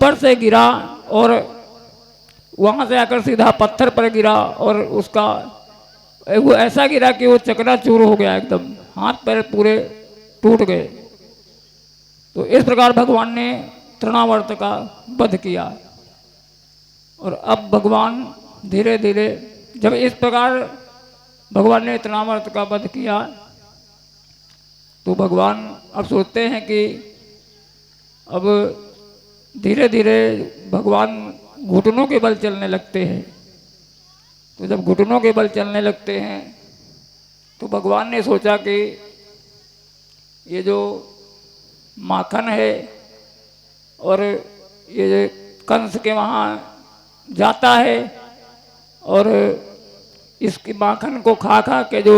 ऊपर से गिरा और वहाँ से आकर सीधा पत्थर पर गिरा और उसका वो ऐसा गिरा कि वो चकनाचूर हो गया, एकदम हाथ पैर पूरे टूट गए। तो इस प्रकार भगवान ने तृणावर्त का वध किया। और अब भगवान धीरे धीरे जब इस प्रकार भगवान ने तृणावर्त का वध किया तो भगवान अब सोचते हैं कि अब धीरे धीरे भगवान घुटनों के बल चलने लगते हैं। तो जब घुटनों के बल चलने लगते हैं तो भगवान ने सोचा कि ये जो माखन है और ये कंस के वहाँ जाता है और इसकी माखन को खा खा के जो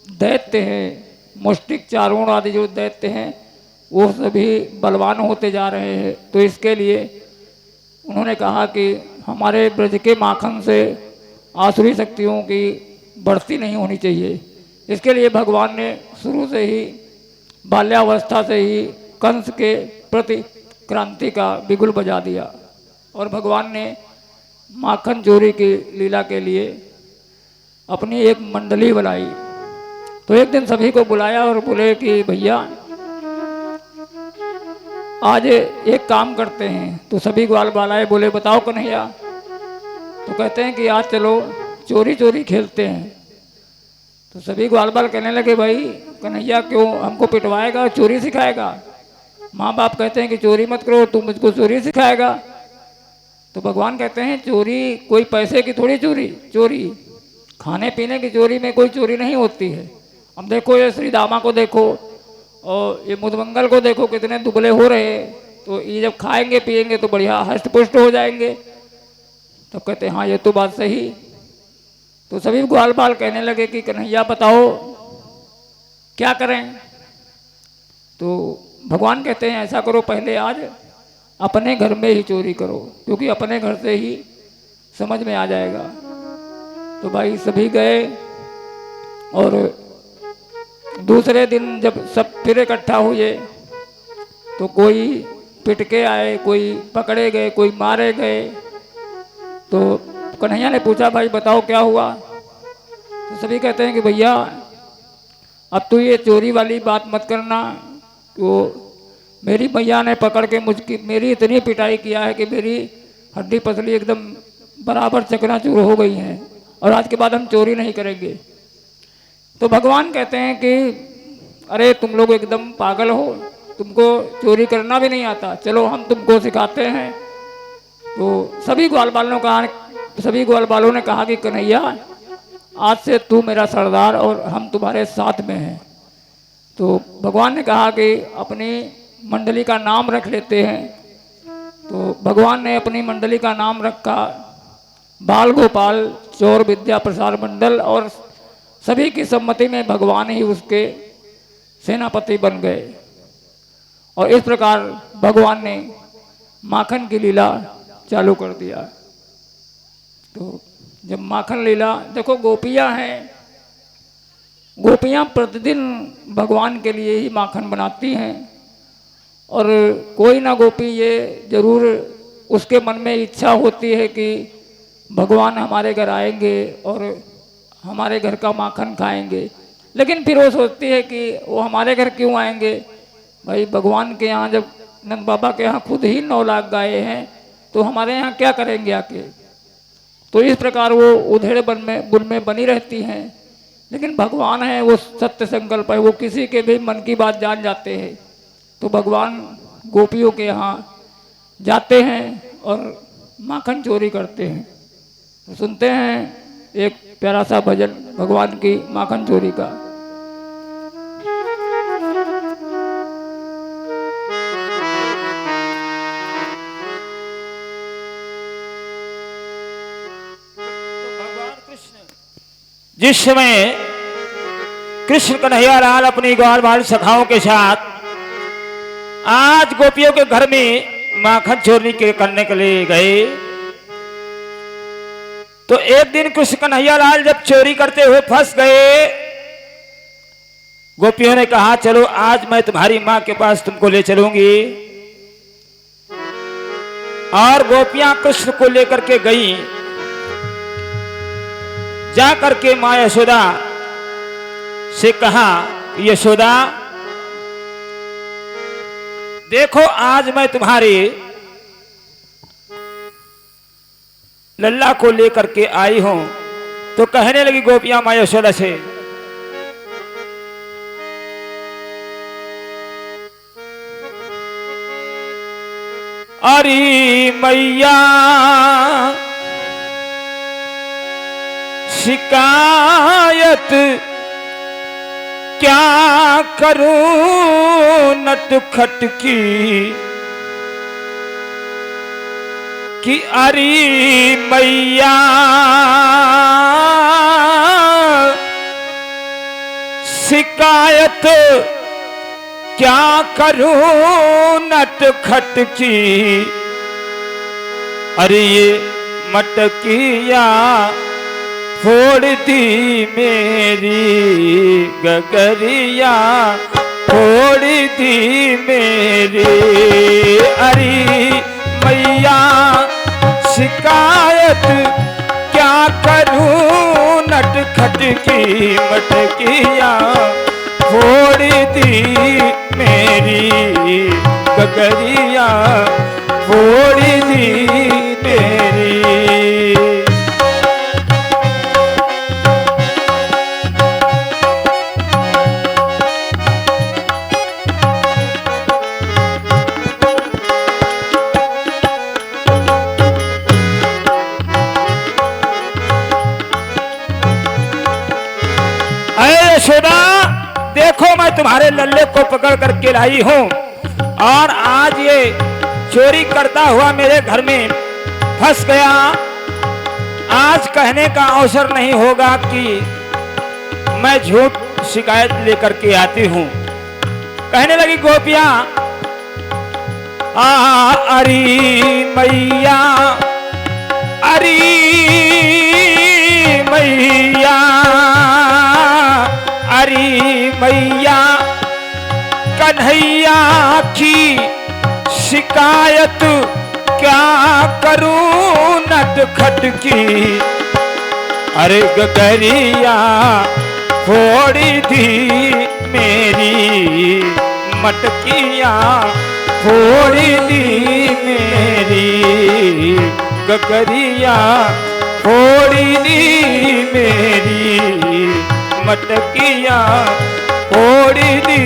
दैत्य हैं, मुष्टिक चारों आदि जो दैत्य हैं, वो सभी बलवान होते जा रहे हैं। तो इसके लिए उन्होंने कहा कि हमारे ब्रज के माखन से आसुरी शक्तियों की बढ़ती नहीं होनी चाहिए। इसके लिए भगवान ने शुरू से ही बाल्यावस्था से ही कंस के प्रति क्रांति का बिगुल बजा दिया। और भगवान ने माखन चोरी की लीला के लिए अपनी एक मंडली बनाई। तो एक दिन सभी को बुलाया और बोले कि भैया आज एक काम करते हैं। तो सभी ग्वाल बालाए बोले बताओ कन्हैया। तो कहते हैं कि आज चलो चोरी चोरी खेलते हैं। तो सभी ग्वाल बाल कहने लगे भाई कन्हैया क्यों हमको पिटवाएगा, चोरी सिखाएगा। माँ बाप कहते हैं कि चोरी मत करो, तू मुझको चोरी सिखाएगा। तो भगवान कहते हैं चोरी कोई पैसे की थोड़ी चोरी खाने पीने की चोरी में कोई चोरी नहीं होती है। अब देखो ये श्री दामा को देखो और ये मुदमंगल को देखो कितने दुबले हो रहे हैं। तो ये जब खाएंगे पिएंगे तो बढ़िया हष्ट पुष्ट हो जाएंगे। तो कहते हैं हाँ ये तो बात सही। तो सभी ग्वाल बाल कहने लगे कि कन्हैया बताओ क्या करें। तो भगवान कहते हैं ऐसा करो पहले आज अपने घर में ही चोरी करो, क्योंकि अपने घर से ही समझ में आ जाएगा। तो भाई सभी गए और दूसरे दिन जब सब फिर इकट्ठा हुए तो कोई पिट के आए, कोई पकड़े गए, कोई मारे गए। तो कन्हैया ने पूछा भाई बताओ क्या हुआ। तो सभी कहते हैं कि भैया अब तू ये चोरी वाली बात मत करना। तो मेरी मैया ने पकड़ के मेरी इतनी पिटाई किया है कि मेरी हड्डी पसली एकदम बराबर चकनाचूर हो गई हैं और आज के बाद हम चोरी नहीं करेंगे। तो भगवान कहते हैं कि अरे तुम लोग एकदम पागल हो, तुमको चोरी करना भी नहीं आता, चलो हम तुमको सिखाते हैं। तो सभी ग्वाल बालों ने कहा कि कन्हैया आज से तू मेरा सरदार और हम तुम्हारे साथ में हैं। तो भगवान ने कहा कि अपनी मंडली का नाम रख लेते हैं। तो भगवान ने अपनी मंडली का नाम रखा बाल गोपाल चोर विद्या प्रसार मंडल। और सभी की सम्मति में भगवान ही उसके सेनापति बन गए। और इस प्रकार भगवान ने माखन की लीला चालू कर दिया। तो जब माखन लीला देखो गोपियाँ हैं, गोपियाँ प्रतिदिन भगवान के लिए ही माखन बनाती हैं। और कोई ना गोपी ये जरूर उसके मन में इच्छा होती है कि भगवान हमारे घर आएंगे और हमारे घर का माखन खाएंगे। लेकिन फिर वो सोचती है कि वो हमारे घर क्यों आएंगे भाई, भगवान के यहाँ जब नंद बाबा के यहाँ खुद ही 9 लाख गाय हैं तो हमारे यहाँ क्या करेंगे आके। तो इस प्रकार वो उधेड़ बुन में बनी रहती हैं। लेकिन भगवान है वो सत्य संकल्प है, वो किसी के भी मन की बात जान जाते हैं। तो भगवान गोपियों के यहाँ जाते हैं और माखन चोरी करते हैं। तो सुनते हैं एक प्यारा सा भजन भगवान की माखन चोरी का। जिस समय कृष्ण कन्हैया लाल अपनी ग्वाल बाल सखाओं के साथ आज गोपियों के घर में माखन चोरी करने के लिए गए, तो एक दिन कृष्ण कन्हैया लाल जब चोरी करते हुए फंस गए, गोपियों ने कहा चलो आज मैं तुम्हारी मां के पास तुमको ले चलूंगी। और गोपियां कृष्ण को लेकर के गई। जा करके मां यशोदा से कहा, यशोदा देखो आज मैं तुम्हारे लल्ला को लेकर के आई हूं। तो कहने लगी गोपियां मां यशोदा से, अरे मैया शिकायत क्या करूं नटखट कि अरे मैया शिकायत क्या करूं नटखट की। अरे ये मटकिया फोड़ दी मेरी गगरिया फोड़ दी मेरी। अरे मैया शिकायत क्या करूं नटखट की मटकिया फोड़ दी मेरी गगरिया फोड़ दी मेरी। यशोदा देखो मैं तुम्हारे लल्ले को पकड़ करके लाई हूं और आज ये चोरी करता हुआ मेरे घर में फंस गया। आज कहने का अवसर नहीं होगा कि मैं झूठ शिकायत लेकर के आती हूं। कहने लगी गोपियां, अरे मैया अरे मैया अरे मैया कन्हैया की शिकायत क्या करूं नटखट की। अरे गगरिया फोड़ दी मेरी मटकिया फोड़ दी मेरी गगरिया फोड़ दी मेरी मटकिया फोड़ दी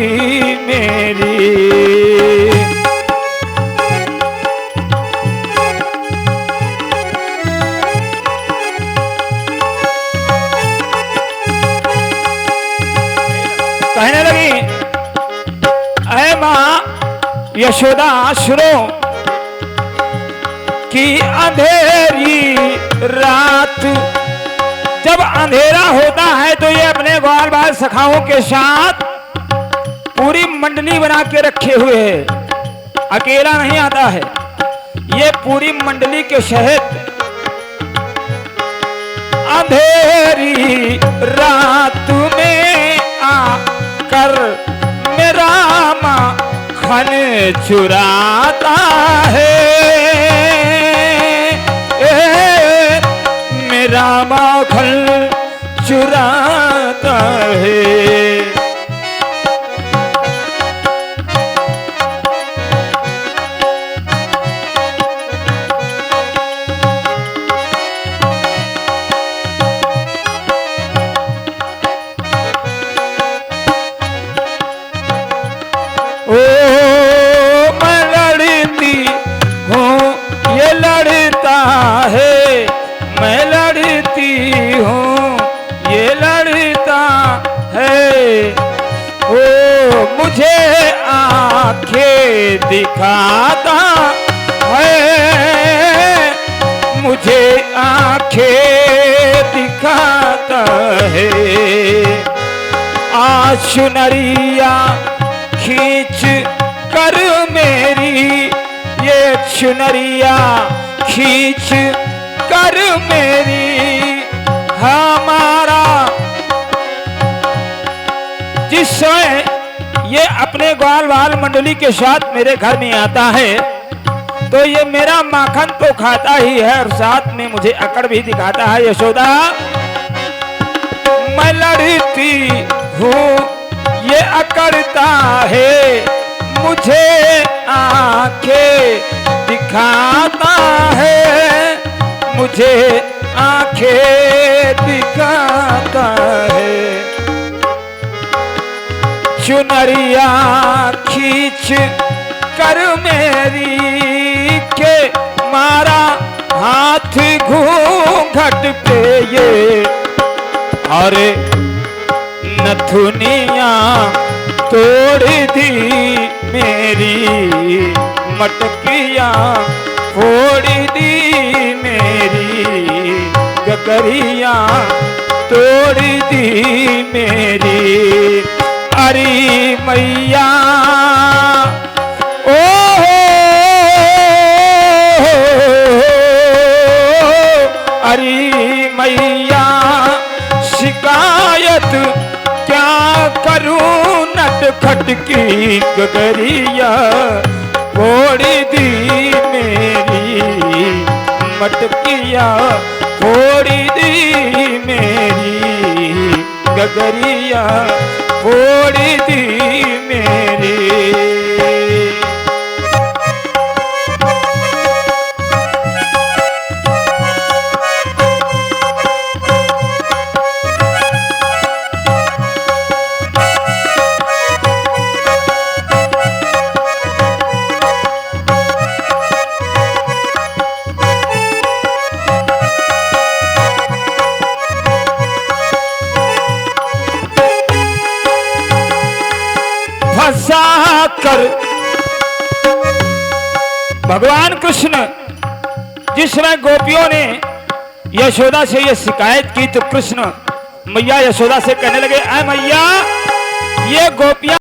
मेरी। कहने लगी, ऐ मां यशोदा सुनो कि अंधेरी रात जब अंधेरा होता है तो ये अपने ग्वाल बाल सखाओं के साथ पूरी मंडली बना के रखे हुए है, अकेला नहीं आता है। ये पूरी मंडली के शहद अंधेरी रात में आकर मेरा माखन चुराता है। मेरा माखन चुराता है। मुझे आंखें दिखाता है, मुझे आंखें दिखाता है। आज चुनरिया खींच कर मेरी, ये चुनरिया खींच कर मेरी हमारा जिसमें ये अपने ग्वाल बाल मंडली के साथ मेरे घर में आता है तो ये मेरा माखन तो खाता ही है और साथ में मुझे अकड़ भी दिखाता है। यशोदा मैं लड़ती हूँ ये अकड़ता है, मुझे आंखें दिखाता है, मुझे आंखें दिखाता है। चुनरिया खींच कर मेरी के मारा हाथ घूंघट पे ये, अरे नथुनिया तोड़ दी मेरी, मटकिया फोड़ दी मेरी, गगरिया तोड़ दी मेरी। अरे मैया ओ अरे मैया शिकायत क्या करूं, नटखट की गगरिया फोड़ दी मेरी, मटकिया फोड़ दी मेरी, गगरिया फोड़ दी मेरी। फंसा कर भगवान कृष्ण जिस समय गोपियों ने यशोदा से यह शिकायत की तो कृष्ण मैया यशोदा से कहने लगे, ऐ मैया ये गोपियां